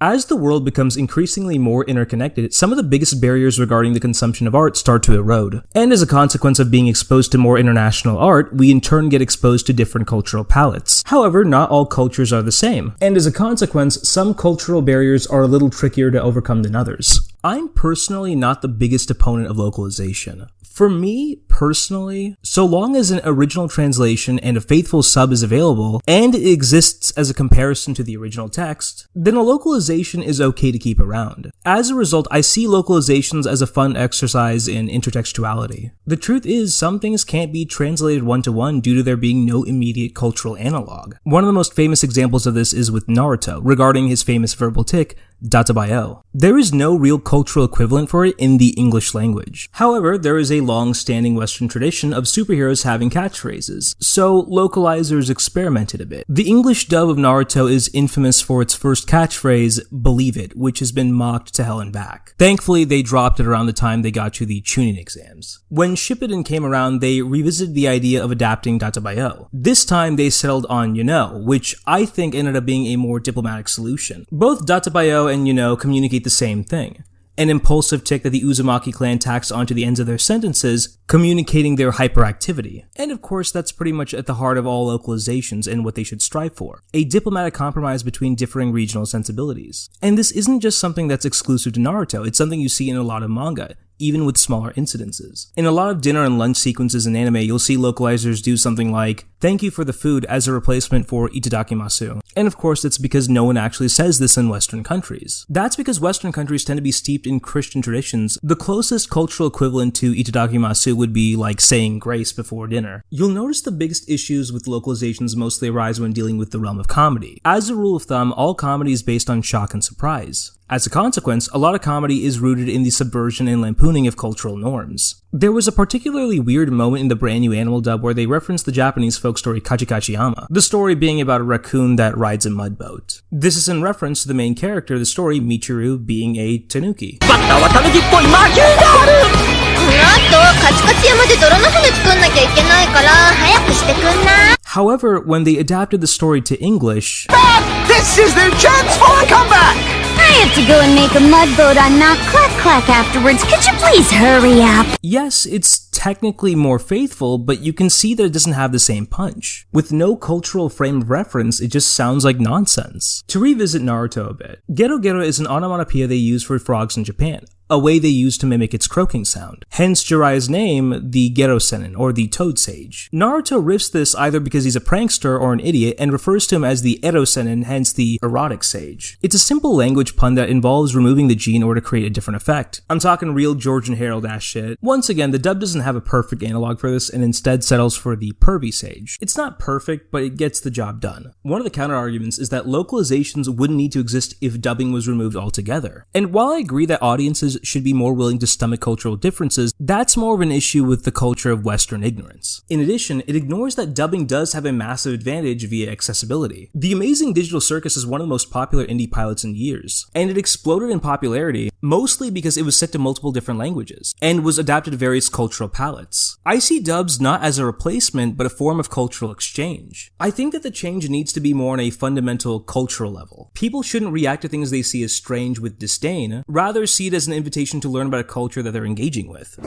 As the world becomes increasingly more interconnected, some of the biggest barriers regarding the consumption of art start to erode. And as a consequence of being exposed to more international art, we in turn get exposed to different cultural palettes. However, not all cultures are the same, and as a consequence, some cultural barriers are a little trickier to overcome than others. I'm personally not the biggest opponent of localization. For me, personally, so long as an original translation and a faithful sub is available, and it exists as a comparison to the original text, then a localization is okay to keep around. As a result, I see localizations as a fun exercise in intertextuality. The truth is, some things can't be translated one-to-one due to there being no immediate cultural analog. One of the most famous examples of this is with Naruto, regarding his famous verbal tick, databayo. There is no real cultural equivalent for it in the English language. However, there is a long-standing Western tradition of superheroes having catchphrases, so localizers experimented a bit. The English dub of Naruto is infamous for its first catchphrase, "Believe it," which has been mocked to hell and back. Thankfully, they dropped it around the time they got to the Chunin exams. When Shippuden came around, they revisited the idea of adapting databayo. This time, they settled on which I think ended up being a more diplomatic solution. Both databayo and communicate the same thing. An impulsive tick that the Uzumaki clan tacks onto the ends of their sentences, communicating their hyperactivity. And of course, that's pretty much at the heart of all localizations and what they should strive for. A diplomatic compromise between differing regional sensibilities. And this isn't just something that's exclusive to Naruto, it's something you see in a lot of manga, even with smaller incidences. In a lot of dinner and lunch sequences in anime, you'll see localizers do something like, "Thank you for the food" as a replacement for "itadakimasu." And of course, it's because no one actually says this in Western countries. That's because Western countries tend to be steeped in Christian traditions. The closest cultural equivalent to "itadakimasu" would be like saying grace before dinner. You'll notice the biggest issues with localizations mostly arise when dealing with the realm of comedy. As a rule of thumb, all comedy is based on shock and surprise. As a consequence, a lot of comedy is rooted in the subversion and lampooning of cultural norms. There was a particularly weird moment in the brand new Animal dub where they referenced the Japanese folk story Kachikachiyama, the story being about a raccoon that rides a mud boat. This is in reference to the main character of the story, Michiru, being a tanuki. However, when they adapted the story to English, this is their chance for a comeback! I have to go and make a mud boat on Mount Clack afterwards. Could you please hurry up? Yes, it's technically more faithful, but you can see that it doesn't have the same punch. With no cultural frame of reference, it just sounds like nonsense. To revisit Naruto a bit, Gero Gero is an onomatopoeia they use for frogs in Japan, a way they use to mimic its croaking sound. Hence Jiraiya's name, the Gero Sennin, or the Toad Sage. Naruto riffs this either because he's a prankster or an idiot and refers to him as the Ero Sennin, hence the erotic sage. It's a simple language pun that involves removing the G in order to create a different effect. I'm talking real Georgian Herald-ass shit. Once again, the dub doesn't have a perfect analog for this and instead settles for the pervy sage. It's not perfect, but it gets the job done. One of the counter-arguments is that localizations wouldn't need to exist if dubbing was removed altogether. And while I agree that audiences should be more willing to stomach cultural differences, that's more of an issue with the culture of Western ignorance. In addition, it ignores that dubbing does have a massive advantage via accessibility. The Amazing Digital Circus is one of the most popular indie pilots in years, and it exploded in popularity mostly because it was set to multiple different languages, and was adapted to various cultural palettes. I see dubs not as a replacement, but a form of cultural exchange. I think that the change needs to be more on a fundamental cultural level. People shouldn't react to things they see as strange with disdain, rather see it as an invitation to learn about a culture that they're engaging with.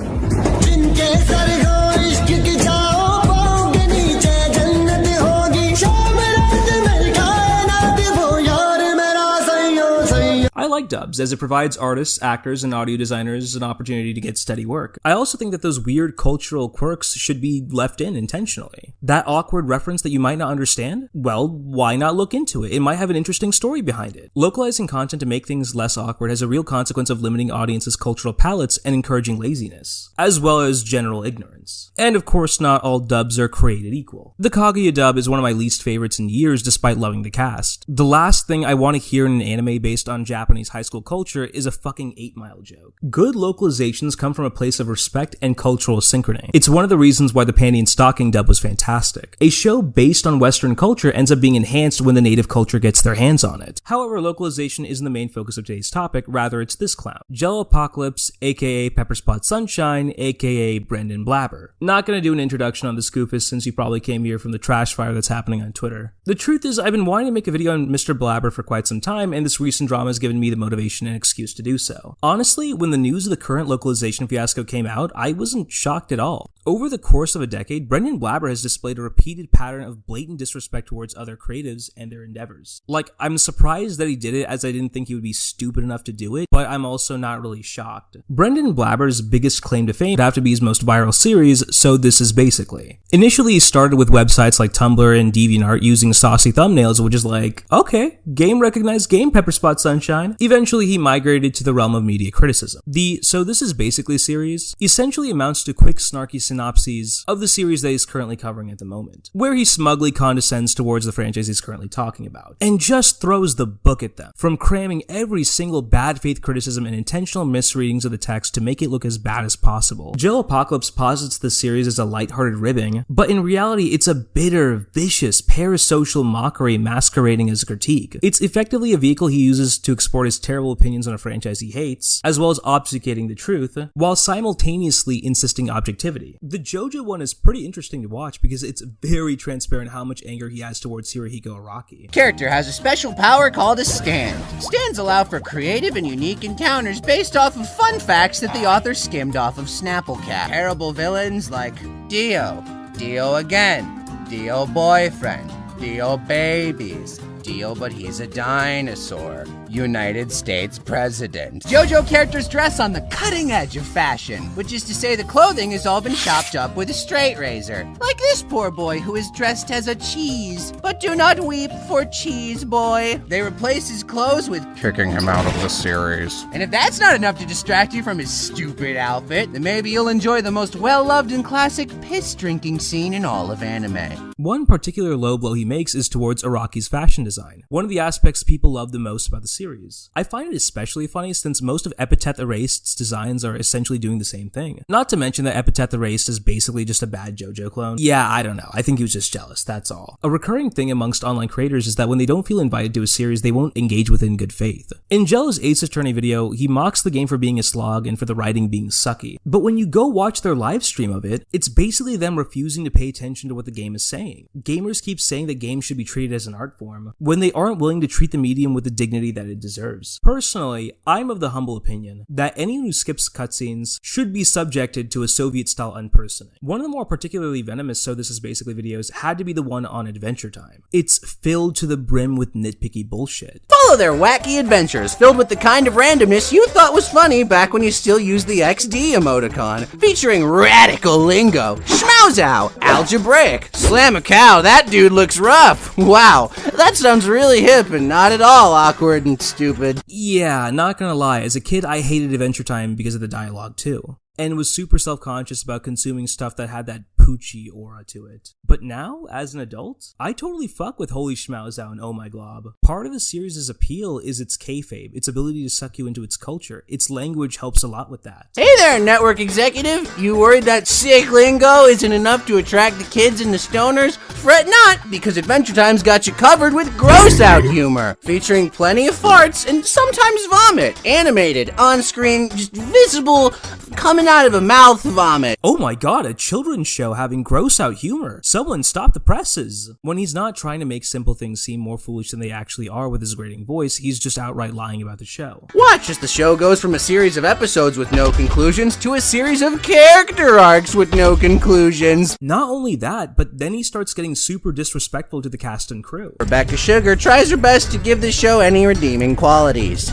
I like dubs, as it provides artists, actors, and audio designers an opportunity to get steady work. I also think that those weird cultural quirks should be left in intentionally. That awkward reference that you might not understand? Well, why not look into it? It might have an interesting story behind it. Localizing content to make things less awkward has a real consequence of limiting audiences' cultural palettes and encouraging laziness, as well as general ignorance. And of course, not all dubs are created equal. The Kaguya dub is one of my least favorites in years, despite loving the cast. The last thing I want to hear in an anime based on Japanese high school culture is a fucking 8 Mile joke. Good localizations come from a place of respect and cultural synchrony. It's one of the reasons why the panty and stocking dub was fantastic. A show based on Western culture ends up being enhanced when the native culture gets their hands on it. However, localization isn't the main focus of today's topic, rather it's this clown. JelloApocalypse, aka Pepperspot Sunshine, aka Brendon Blabber. Not gonna do an introduction on the Scoofus since you probably came here from the trash fire that's happening on Twitter. The truth is, I've been wanting to make a video on Mr. Blabber for quite some time, and this recent drama has given me the motivation and excuse to do so. Honestly, when the news of the current localization fiasco came out, I wasn't shocked at all. Over the course of a decade, Brendon Blabber has displayed a repeated pattern of blatant disrespect towards other creatives and their endeavors. Like, I'm surprised that he did it, as I didn't think he would be stupid enough to do it, but I'm also not really shocked. Brendon Blabber's biggest claim to fame would have to be his most viral series, So This Is Basically. Initially, he started with websites like Tumblr and DeviantArt using saucy thumbnails, which is like, okay, game recognized game, Pepperspot Sunshine. Eventually, he migrated to the realm of media criticism. The So This Is Basically series essentially amounts to quick, snarky synopses of the series that he's currently covering at the moment, where he smugly condescends towards the franchise he's currently talking about, and just throws the book at them, from cramming every single bad faith criticism and intentional misreadings of the text to make it look as bad as possible. JelloApocalypse posits the series as a lighthearted ribbing, but in reality it's a bitter, vicious, parasocial mockery masquerading as a critique. It's effectively a vehicle he uses to export his terrible opinions on a franchise he hates, as well as obfuscating the truth, while simultaneously insisting objectivity. The JoJo one is pretty interesting to watch because it's very transparent how much anger he has towards Hirohiko Araki. Character has a special power called a stand. Stands allow for creative and unique encounters based off of fun facts that the author skimmed off of Snapplecat. Terrible villains like Dio, Dio again, Dio boyfriend, Dio babies, Dio but he's a dinosaur, United States president. JoJo characters dress on the cutting edge of fashion, which is to say the clothing has all been chopped up with a straight razor. Like this poor boy who is dressed as a cheese. But do not weep for Cheese Boy. They replace his clothes with kicking him out of the series. And if that's not enough to distract you from his stupid outfit, then maybe you'll enjoy the most well-loved and classic piss-drinking scene in all of anime. One particular low blow he makes is towards Araki's fashion design, one of the aspects people love the most about the series. I find it especially funny since most of Epithet Erased's designs are essentially doing the same thing. Not to mention that Epithet Erased is basically just a bad JoJo clone. Yeah, I don't know, I think he was just jealous, that's all. A recurring thing amongst online creators is that when they don't feel invited to a series, they won't engage with it in good faith. In Jello's Ace Attorney video, he mocks the game for being a slog and for the writing being sucky. But when you go watch their live stream of it, it's basically them refusing to pay attention to what the game is saying. Gamers keep saying that games should be treated as an art form, when they aren't willing to treat the medium with the dignity that it deserves. Personally, I'm of the humble opinion that anyone who skips cutscenes should be subjected to a Soviet-style unpersoning. One of the more particularly venomous So This Is Basically videos had to be the one on Adventure Time. It's filled to the brim with nitpicky bullshit. Follow their wacky adventures, filled with the kind of randomness you thought was funny back when you still used the XD emoticon, featuring radical lingo, schmauzow, algebraic, slam a cow, that dude looks rough, wow, that sounds really hip and not at all awkward and stupid. Yeah, not gonna lie, as a kid I hated Adventure Time because of the dialogue too, and was super self-conscious about consuming stuff that had that Poochie aura to it. But now, as an adult, I totally fuck with Holy Schmauzow and Oh My Glob. Part of the series' appeal is its kayfabe, its ability to suck you into its culture. Its language helps a lot with that. Hey there, network executive! You worried that sick lingo isn't enough to attract the kids and the stoners? Fret not, because Adventure Time's got you covered with gross-out humor, featuring plenty of farts and sometimes vomit. Animated, on-screen, just visible, coming out of a mouth vomit. Oh my god, a children's show having gross-out humor. Someone stop the presses. When he's not trying to make simple things seem more foolish than they actually are with his grating voice, he's just outright lying about the show. Watch as the show goes from a series of episodes with no conclusions to a series of character arcs with no conclusions. Not only that, but then he starts getting super disrespectful to the cast and crew. Rebecca Sugar tries her best to give the show any redeeming qualities.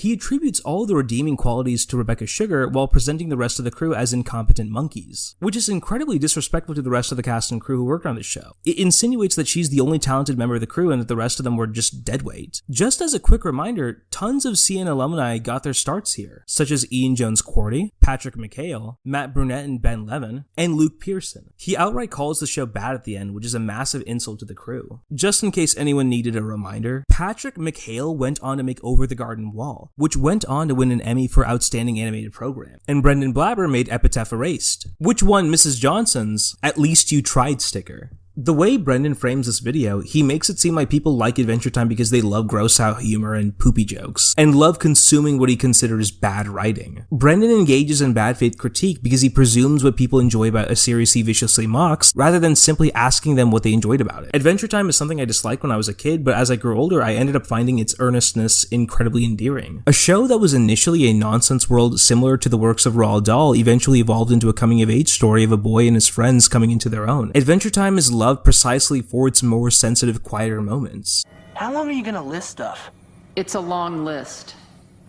he attributes all the redeeming qualities to Rebecca Sugar while presenting the rest of the crew as incompetent monkeys, which is incredibly disrespectful to the rest of the cast and crew who worked on the show. It insinuates that she's the only talented member of the crew and that the rest of them were just deadweight. Just as a quick reminder, tons of CN alumni got their starts here, such as Ian Jones-Quartey, Patrick McHale, Matt Brunette and Ben Levin, and Luke Pearson. He outright calls the show bad at the end, which is a massive insult to the crew. Just in case anyone needed a reminder, Patrick McHale went on to make Over the Garden Wall, which went on to win an Emmy for Outstanding Animated Program. And Brendon Blabber made Epithet Erased, which won Mrs. Johnson's "At Least You Tried" sticker. The way Brendon frames this video, he makes it seem like people like Adventure Time because they love gross-out humor and poopy jokes, and love consuming what he considers bad writing. Brendon engages in bad faith critique because he presumes what people enjoy about a series he viciously mocks, rather than simply asking them what they enjoyed about it. Adventure Time is something I disliked when I was a kid, but as I grew older, I ended up finding its earnestness incredibly endearing. A show that was initially a nonsense world similar to the works of Roald Dahl eventually evolved into a coming-of-age story of a boy and his friends coming into their own. Adventure Time is loved precisely for its more sensitive, quieter moments. How long are you gonna list stuff? It's a long list.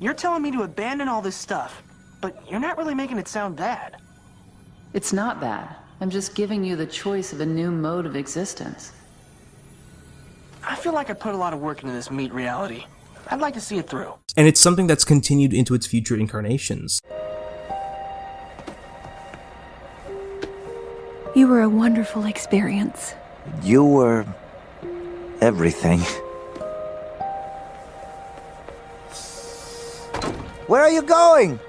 You're telling me to abandon all this stuff, but you're not really making it sound bad. It's not bad. I'm just giving you the choice of a new mode of existence. I feel like I put a lot of work into this meat reality. I'd like to see it through. And it's something that's continued into its future incarnations. You were a wonderful experience. You were everything. Where are you going?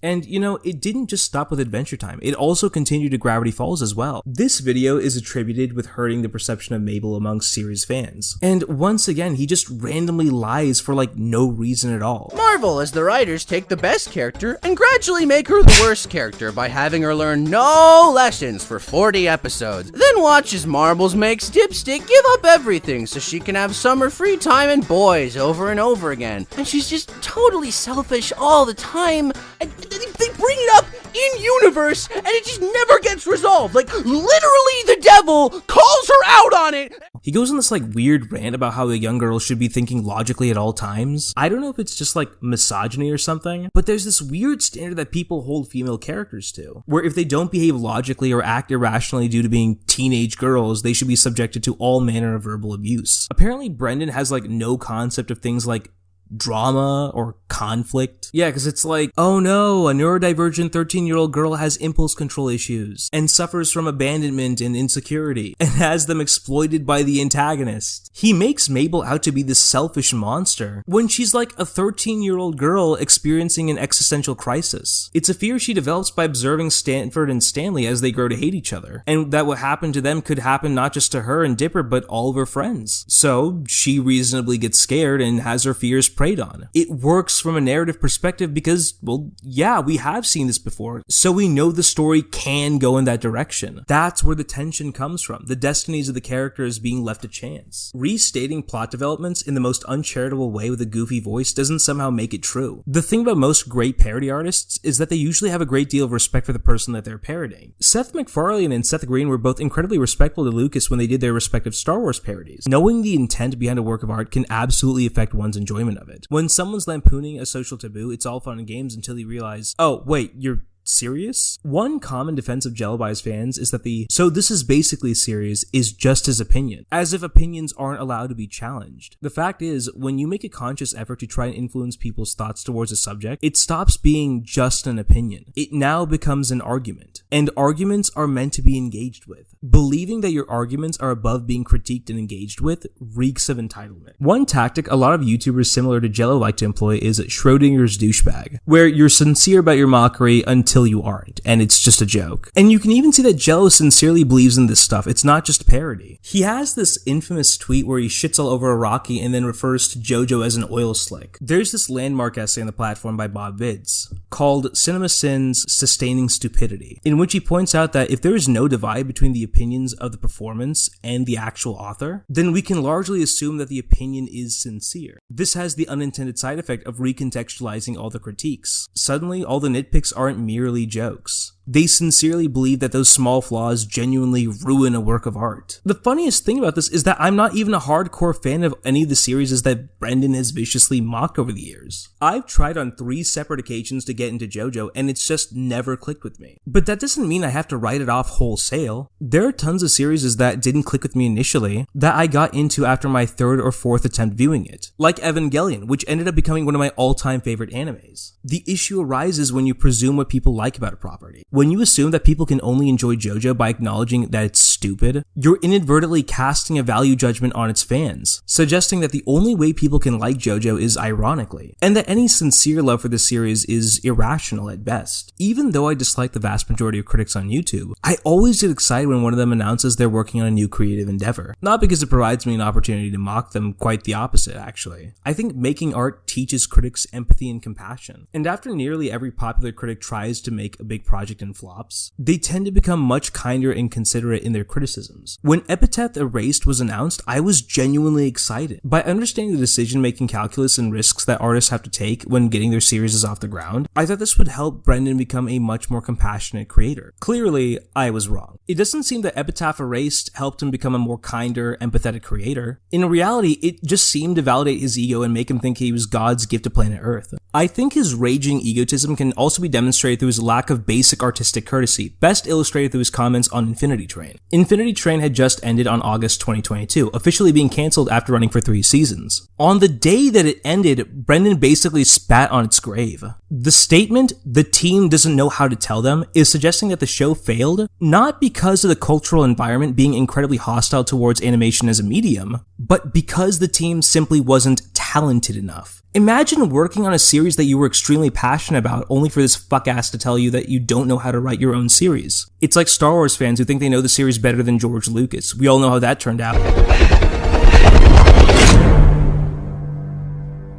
And, you know, it didn't just stop with Adventure Time, it also continued to Gravity Falls as well. This video is attributed with hurting the perception of Mabel amongst series fans. And once again, he just randomly lies for like no reason at all. Marvel, as the writers, take the best character and gradually make her the worst character by having her learn no lessons for 40 episodes. Then watch as Marbles makes Dipstick give up everything so she can have summer free time and boys over and over again. And she's just totally selfish all the time. And they bring it up in universe and it just never gets resolved. Like, literally the devil calls her out on it. He goes on this like weird rant about how a young girl should be thinking logically at all times. I don't know if it's just like misogyny or something, but there's this weird standard that people hold female characters to, where if they don't behave logically or act irrationally due to being teenage girls, they should be subjected to all manner of verbal abuse. Apparently Brendon has like no concept of things like drama or conflict. Yeah, because it's like, oh no, a neurodivergent 13-year-old girl has impulse control issues and suffers from abandonment and insecurity and has them exploited by the antagonist. He makes Mabel out to be this selfish monster when she's like a 13-year-old girl experiencing an existential crisis. It's a fear she develops by observing Stanford and Stanley as they grow to hate each other, and that what happened to them could happen not just to her and Dipper but all of her friends. So she reasonably gets scared and has her fears preyed on. It works from a narrative perspective because, well, yeah, we have seen this before, so we know the story can go in that direction. That's where the tension comes from, the destinies of the characters being left to chance. Restating plot developments in the most uncharitable way with a goofy voice doesn't somehow make it true. The thing about most great parody artists is that they usually have a great deal of respect for the person that they're parodying. Seth MacFarlane and Seth Green were both incredibly respectful to Lucas when they did their respective Star Wars parodies. Knowing the intent behind a work of art can absolutely affect one's enjoyment of it. When someone's lampooning a social taboo, it's all fun and games until you realize, oh, wait, you're serious? One common defense of Jello by his fans is that the "so this is basically serious" is just his opinion, as if opinions aren't allowed to be challenged. The fact is, when you make a conscious effort to try and influence people's thoughts towards a subject, it stops being just an opinion. It now becomes an argument, and arguments are meant to be engaged with. Believing that your arguments are above being critiqued and engaged with reeks of entitlement. One tactic a lot of YouTubers similar to Jello like to employ is Schrodinger's douchebag, where you're sincere about your mockery until you aren't, and it's just a joke. And you can even see that Jello sincerely believes in this stuff. It's not just a parody. He has this infamous tweet where he shits all over Rocky and then refers to JoJo as an oil slick. There's this landmark essay on the platform by Bob Vids called Cinema Sins Sustaining Stupidity, in which he points out that if there is no divide between the opinions of the performance and the actual author, then we can largely assume that the opinion is sincere. This has the unintended side effect of recontextualizing all the critiques. Suddenly, all the nitpicks aren't merely jokes. They sincerely believe that those small flaws genuinely ruin a work of art. The funniest thing about this is that I'm not even a hardcore fan of any of the series that Brendon has viciously mocked over the years. I've tried on 3 separate occasions to get into JoJo, and it's just never clicked with me. But that doesn't mean I have to write it off wholesale. There are tons of series that didn't click with me initially that I got into after my 3rd or 4th attempt viewing it, like Evangelion, which ended up becoming one of my all-time favorite animes. The issue arises when you presume what people like about a property. When you assume that people can only enjoy JoJo by acknowledging that it's stupid, you're inadvertently casting a value judgment on its fans, suggesting that the only way people can like JoJo is ironically, and that any sincere love for the series is irrational at best. Even though I dislike the vast majority of critics on YouTube, I always get excited when one of them announces they're working on a new creative endeavor. Not because it provides me an opportunity to mock them, quite the opposite actually. I think making art teaches critics empathy and compassion, and after nearly every popular critic tries to make a big project and flops, they tend to become much kinder and considerate in their criticisms. When Epithet Erased was announced, I was genuinely excited. By understanding the decision-making calculus and risks that artists have to take when getting their series off the ground, I thought this would help Brendon become a much more compassionate creator. Clearly, I was wrong. It doesn't seem that Epithet Erased helped him become a more kinder, empathetic creator. In reality, it just seemed to validate his ego and make him think he was God's gift to planet Earth. I think his raging egotism can also be demonstrated through his lack of basic artistic courtesy, best illustrated through his comments on Infinity Train. Infinity Train had just ended on August 2022, officially being cancelled after running for 3 seasons. On the day that it ended, Brendon basically spat on its grave. The statement, "the team doesn't know how to tell them," is suggesting that the show failed, not because of the cultural environment being incredibly hostile towards animation as a medium, but because the team simply wasn't talented enough. Imagine working on a series that you were extremely passionate about only for this fuck-ass to tell you that you don't know how to write your own series. It's like Star Wars fans who think they know the series better than George Lucas. We all know how that turned out.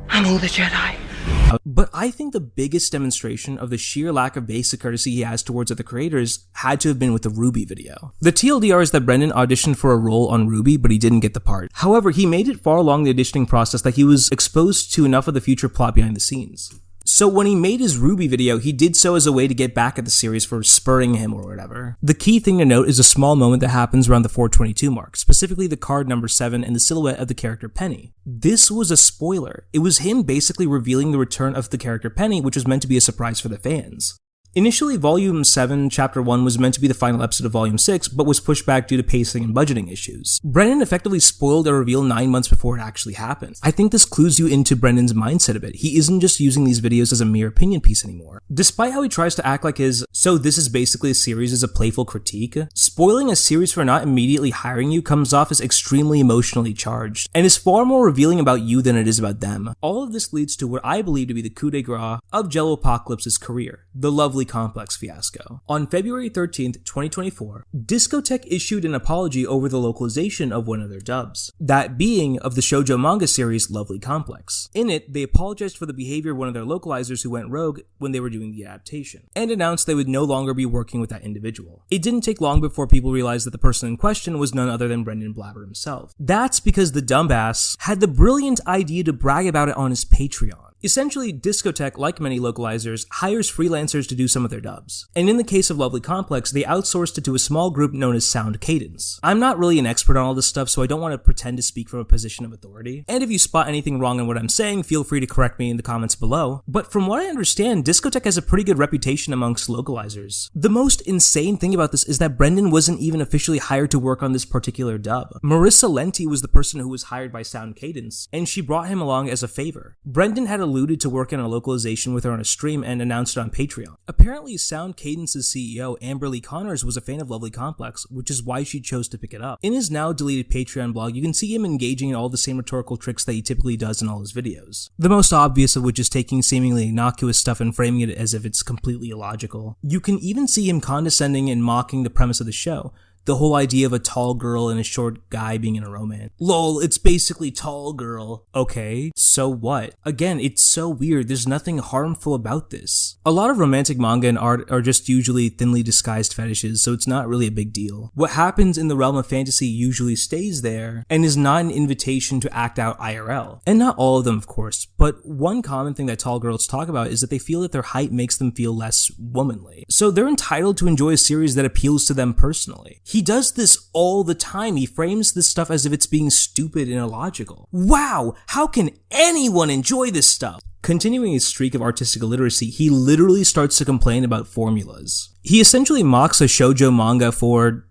I'm the Jedi. But I think the biggest demonstration of the sheer lack of basic courtesy he has towards other creators had to have been with the RWBY video. The TLDR is that Brendon auditioned for a role on RWBY, but he didn't get the part. However, he made it far along the auditioning process that he was exposed to enough of the future plot behind the scenes. So when he made his RWBY video, he did so as a way to get back at the series for spurring him or whatever. The key thing to note is a small moment that happens around the 422 mark, specifically the card number 7 and the silhouette of the character Penny. This was a spoiler. It was him basically revealing the return of the character Penny, which was meant to be a surprise for the fans. Initially, Volume 7, Chapter 1 was meant to be the final episode of Volume 6, but was pushed back due to pacing and budgeting issues. Brendon effectively spoiled a reveal 9 months before it actually happened. I think this clues you into Brendon's mindset a bit. He isn't just using these videos as a mere opinion piece anymore. Despite how he tries to act like his "so this is basically a series" is a playful critique, spoiling a series for not immediately hiring you comes off as extremely emotionally charged, and is far more revealing about you than it is about them. All of this leads to what I believe to be the coup de grace of JelloApocalypse's career, the lovely complex fiasco. On February 13th, 2024, Discotech issued an apology over the localization of one of their dubs, that being of the shoujo manga series Lovely Complex. In it, they apologized for the behavior of one of their localizers who went rogue when they were doing the adaptation, and announced they would no longer be working with that individual. It didn't take long before people realized that the person in question was none other than Brendon Blabber himself. That's because the dumbass had the brilliant idea to brag about it on his Patreon. Essentially, Discotech, like many localizers, hires freelancers to do some of their dubs. And in the case of Lovely Complex, they outsourced it to a small group known as Sound Cadence. I'm not really an expert on all this stuff, so I don't want to pretend to speak from a position of authority. And if you spot anything wrong in what I'm saying, feel free to correct me in the comments below. But from what I understand, Discotech has a pretty good reputation amongst localizers. The most insane thing about this is that Brendon wasn't even officially hired to work on this particular dub. Marissa Lenti was the person who was hired by Sound Cadence, and she brought him along as a favor. Brendon had alluded to working on a localization with her on a stream and announced it on Patreon. Apparently, Sound Cadence's CEO, Amberly Connors, was a fan of Lovely Complex, which is why she chose to pick it up. In his now deleted Patreon blog, you can see him engaging in all the same rhetorical tricks that he typically does in all his videos. The most obvious of which is taking seemingly innocuous stuff and framing it as if it's completely illogical. You can even see him condescending and mocking the premise of the show, The whole idea of a tall girl and a short guy being in a romance. Lol, it's basically tall girl. Okay, so what? Again, it's so weird. There's nothing harmful about this. A lot of romantic manga and art are just usually thinly disguised fetishes, so it's not really a big deal. What happens in the realm of fantasy usually stays there and is not an invitation to act out IRL. And not all of them, of course, but one common thing that tall girls talk about is that they feel that their height makes them feel less womanly. So they're entitled to enjoy a series that appeals to them personally. He does this all the time. He frames this stuff as if it's being stupid and illogical. Wow, how can anyone enjoy this stuff? Continuing his streak of artistic illiteracy, he literally starts to complain about formulas. He essentially mocks a shoujo manga for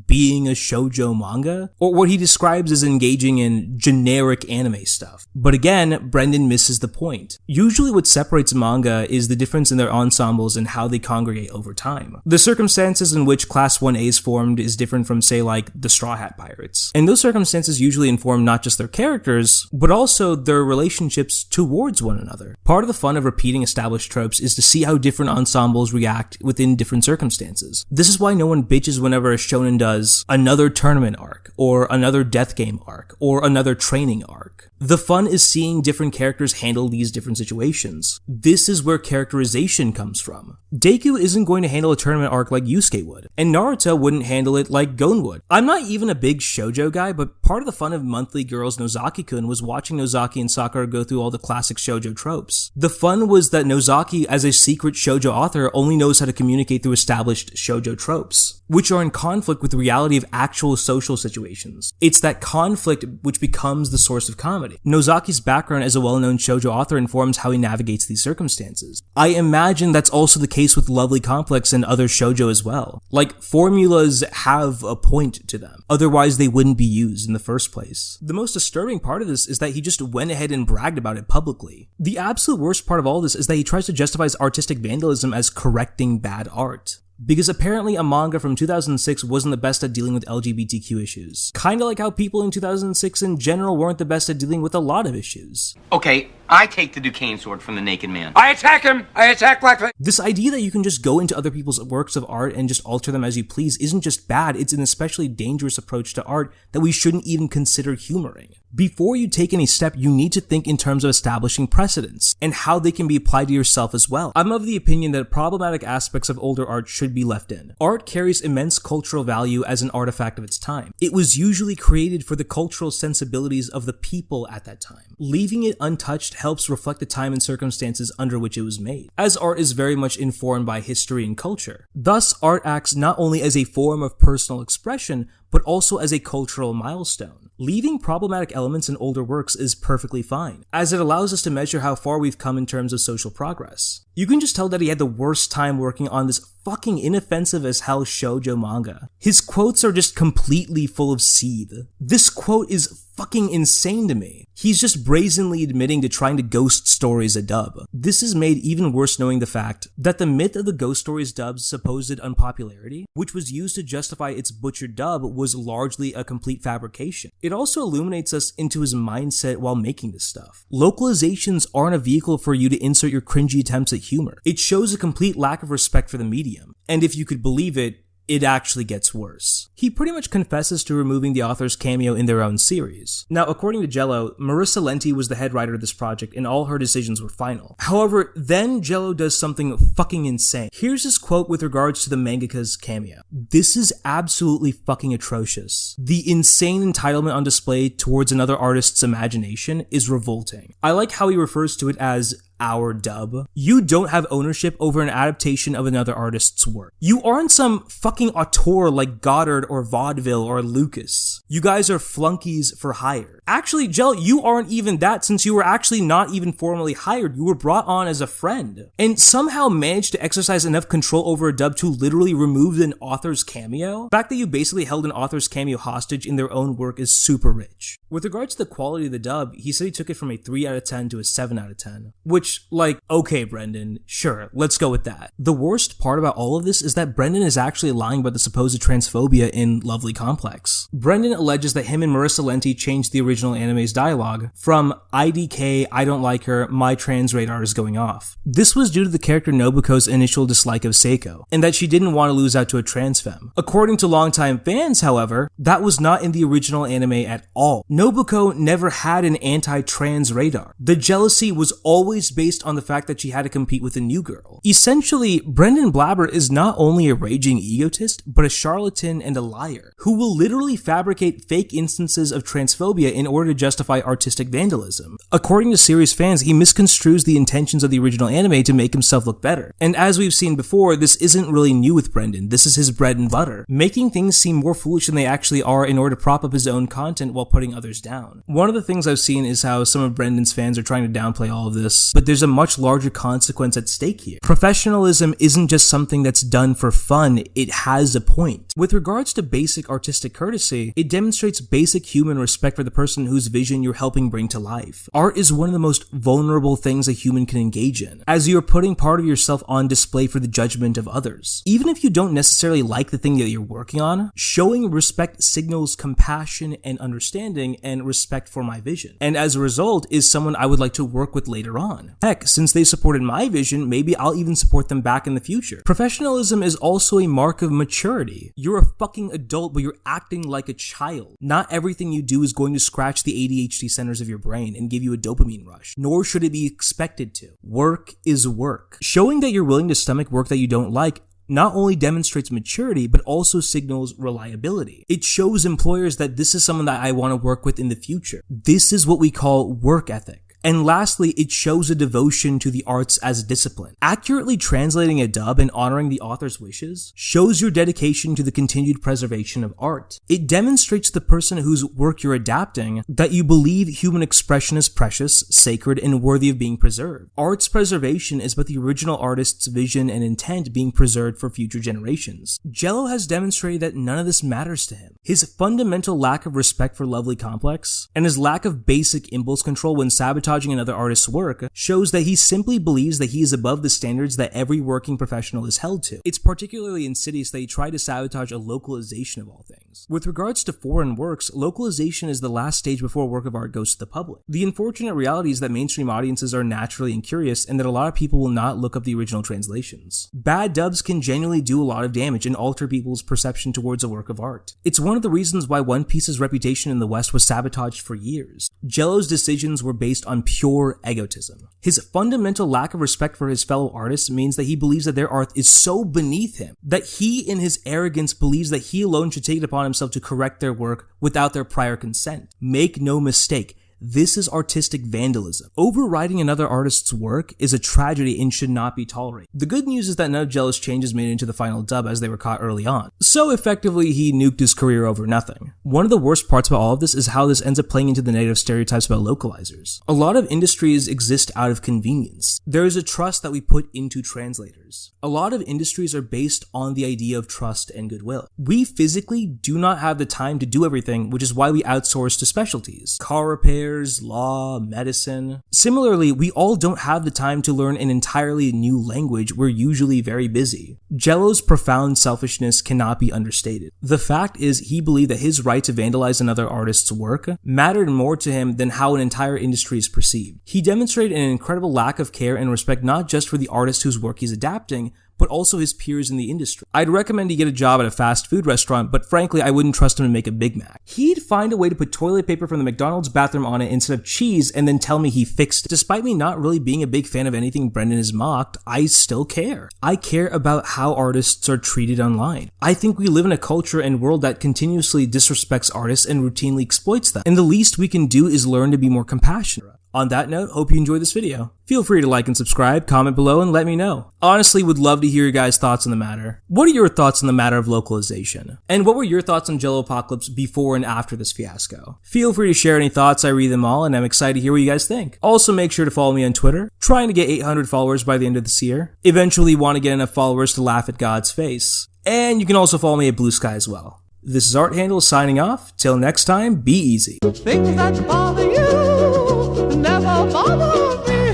being a shoujo manga, or what he describes as engaging in generic anime stuff. But again, Brendon misses the point. Usually what separates manga is the difference in their ensembles and how they congregate over time. The circumstances in which Class 1A is formed is different from, say, like the Straw Hat Pirates. And those circumstances usually inform not just their characters, but also their relationships towards one another. Part of the fun of repeating established tropes is to see how different ensembles react within different circumstances. This is why no one bitches whenever a shonen does another tournament arc, or another death game arc, or another training arc. The fun is seeing different characters handle these different situations. This is where characterization comes from. Deku isn't going to handle a tournament arc like Yusuke would, and Naruto wouldn't handle it like Gon would. I'm not even a big shoujo guy, but part of the fun of Monthly Girls Nozaki-kun was watching Nozaki and Sakura go through all the classic shoujo tropes. The fun was that Nozaki, as a secret shoujo author, only knows how to communicate through established shoujo tropes, which are in conflict with the reality of actual social situations. It's that conflict which becomes the source of comedy. Nozaki's background as a well-known shoujo author informs how he navigates these circumstances. I imagine that's also the case with Lovely Complex and other shoujo as well. Like, formulas have a point to them. Otherwise, they wouldn't be used in the first place. The most disturbing part of this is that he just went ahead and bragged about it publicly. The absolute worst part of all this is that he tries to justify his artistic vandalism as correcting bad art. Because apparently a manga from 2006 wasn't the best at dealing with LGBTQ issues. Kinda like how people in 2006 in general weren't the best at dealing with a lot of issues. Okay, I take the Duquesne sword from the naked man. I attack him! I attack Blackfoot! This idea that you can just go into other people's works of art and just alter them as you please isn't just bad, it's an especially dangerous approach to art that we shouldn't even consider humoring. Before you take any step, you need to think in terms of establishing precedents, and how they can be applied to yourself as well. I'm of the opinion that problematic aspects of older art should be left in. Art carries immense cultural value as an artifact of its time. It was usually created for the cultural sensibilities of the people at that time. Leaving it untouched helps reflect the time and circumstances under which it was made, as art is very much informed by history and culture. Thus, art acts not only as a form of personal expression, but also as a cultural milestone. Leaving problematic elements in older works is perfectly fine, as it allows us to measure how far we've come in terms of social progress. You can just tell that he had the worst time working on this fucking inoffensive as hell shoujo manga. His quotes are just completely full of seed. This quote is fucking insane to me. He's just brazenly admitting to trying to ghost stories a dub. This is made even worse knowing the fact that the myth of the ghost stories dub's supposed unpopularity, which was used to justify its butchered dub, was largely a complete fabrication. It also illuminates us into his mindset while making this stuff. Localizations aren't a vehicle for you to insert your cringy attempts at humor. It shows a complete lack of respect for the medium. And if you could believe it, it actually gets worse. He pretty much confesses to removing the author's cameo in their own series. Now, according to Jello, Marissa Lenti was the head writer of this project and all her decisions were final. However, then Jello does something fucking insane. Here's his quote with regards to the mangaka's cameo. "This is absolutely fucking atrocious. The insane entitlement on display towards another artist's imagination is revolting." I like how he refers to it as our dub. You don't have ownership over an adaptation of another artist's work. You aren't some fucking auteur like Goddard or Vaudeville or Lucas. You guys are flunkies for hire. Actually, Jell, you aren't even that, since you were actually not even formally hired. You were brought on as a friend and somehow managed to exercise enough control over a dub to literally remove an author's cameo. The fact that you basically held an author's cameo hostage in their own work is super rich. With regards to the quality of the dub, he said he took it from a 3 out of 10 to a 7 out of 10. Which, like, okay, Brendon, sure, let's go with that. The worst part about all of this is that Brendon is actually lying about the supposed transphobia in Lovely Complex. Brendon alleges that him and Marissa Lenti changed the original anime's dialogue from IDK, I don't like her, my trans radar is going off. This was due to the character Nobuko's initial dislike of Seiko, and that she didn't want to lose out to a trans femme. According to longtime fans, however, that was not in the original anime at all. Nobuko never had an anti-trans radar. The jealousy was always based on the fact that she had to compete with a new girl. Essentially, Brendon Blabber is not only a raging egotist, but a charlatan and a liar, who will literally fabricate fake instances of transphobia in order to justify artistic vandalism. According to series fans, he misconstrues the intentions of the original anime to make himself look better. And as we've seen before, this isn't really new with Brendon. This is his bread and butter, making things seem more foolish than they actually are in order to prop up his own content while putting others down. One of the things I've seen is how some of Brendon's fans are trying to downplay all of this, but there's a much larger consequence at stake here. Professionalism isn't just something that's done for fun, it has a point. With regards to basic artistic courtesy, it demonstrates basic human respect for the person whose vision you're helping bring to life. Art is one of the most vulnerable things a human can engage in, as you are putting part of yourself on display for the judgment of others. Even if you don't necessarily like the thing that you're working on, showing respect signals compassion and understanding and respect for my vision, and as a result is someone I would like to work with later on. Heck, since they supported my vision, maybe I'll even support them back in the future. Professionalism is also a mark of maturity. You're a fucking adult, but you're acting like a child. Not everything you do is going to scratch the ADHD centers of your brain and give you a dopamine rush, nor should it be expected to. Work is work. Showing that you're willing to stomach work that you don't like not only demonstrates maturity, but also signals reliability. It shows employers that this is someone that I want to work with in the future. This is what we call work ethic. And lastly, it shows a devotion to the arts as a discipline. Accurately translating a dub and honoring the author's wishes shows your dedication to the continued preservation of art. It demonstrates to the person whose work you're adapting that you believe human expression is precious, sacred, and worthy of being preserved. Art's preservation is but the original artist's vision and intent being preserved for future generations. Jello has demonstrated that none of this matters to him. His fundamental lack of respect for Lovely Complex and his lack of basic impulse control when sabotaging another artist's work shows that he simply believes that he is above the standards that every working professional is held to. It's particularly insidious that he tried to sabotage a localization of all things. With regards to foreign works, localization is the last stage before a work of art goes to the public. The unfortunate reality is that mainstream audiences are naturally incurious and that a lot of people will not look up the original translations. Bad dubs can genuinely do a lot of damage and alter people's perception towards a work of art. It's one of the reasons why One Piece's reputation in the West was sabotaged for years. Jello's decisions were based on pure egotism. His fundamental lack of respect for his fellow artists means that he believes that their art is so beneath him that he, in his arrogance, believes that he alone should take it upon himself to correct their work without their prior consent. Make no mistake, this is artistic vandalism. Overriding another artist's work is a tragedy and should not be tolerated. The good news is that none of Jello's changes made it into the final dub as they were caught early on. So effectively, he nuked his career over nothing. One of the worst parts about all of this is how this ends up playing into the negative stereotypes about localizers. A lot of industries exist out of convenience. There is a trust that we put into translators. A lot of industries are based on the idea of trust and goodwill. We physically do not have the time to do everything, which is why we outsource to specialties. Car repair, law, medicine. Similarly, we all don't have the time to learn an entirely new language. We're usually very busy. Jello's profound selfishness cannot be understated. The fact is, he believed that his right to vandalize another artist's work mattered more to him than how an entire industry is perceived. He demonstrated an incredible lack of care and respect not just for the artist whose work he's adapting, but also his peers in the industry. I'd recommend he get a job at a fast food restaurant, but frankly, I wouldn't trust him to make a Big Mac. He'd find a way to put toilet paper from the McDonald's bathroom on it instead of cheese and then tell me he fixed it. Despite me not really being a big fan of anything Brendon has mocked, I still care. I care about how artists are treated online. I think we live in a culture and world that continuously disrespects artists and routinely exploits them, and the least we can do is learn to be more compassionate. On that note, hope you enjoyed this video. Feel free to like and subscribe, comment below, and let me know. Honestly, would love to hear your guys' thoughts on the matter. What are your thoughts on the matter of localization? And what were your thoughts on JelloApocalypse before and after this fiasco? Feel free to share any thoughts, I read them all, and I'm excited to hear what you guys think. Also, make sure to follow me on Twitter, trying to get 800 followers by the end of this year. Eventually want to get enough followers to laugh at God's face. And you can also follow me at Blue Sky as well. This is Art Handle signing off. Till next time, be easy. Things that bother you never bother me.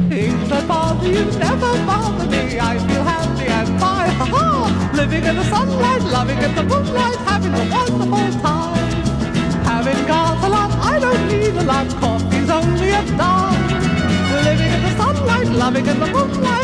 Things that bother you never bother me. I feel happy and fine, ha-ha. Living in the sunlight, loving in the moonlight, having a wonderful time. Having got a lot, I don't need a lot. Coffee's only a dime. Living in the sunlight, loving in the moonlight.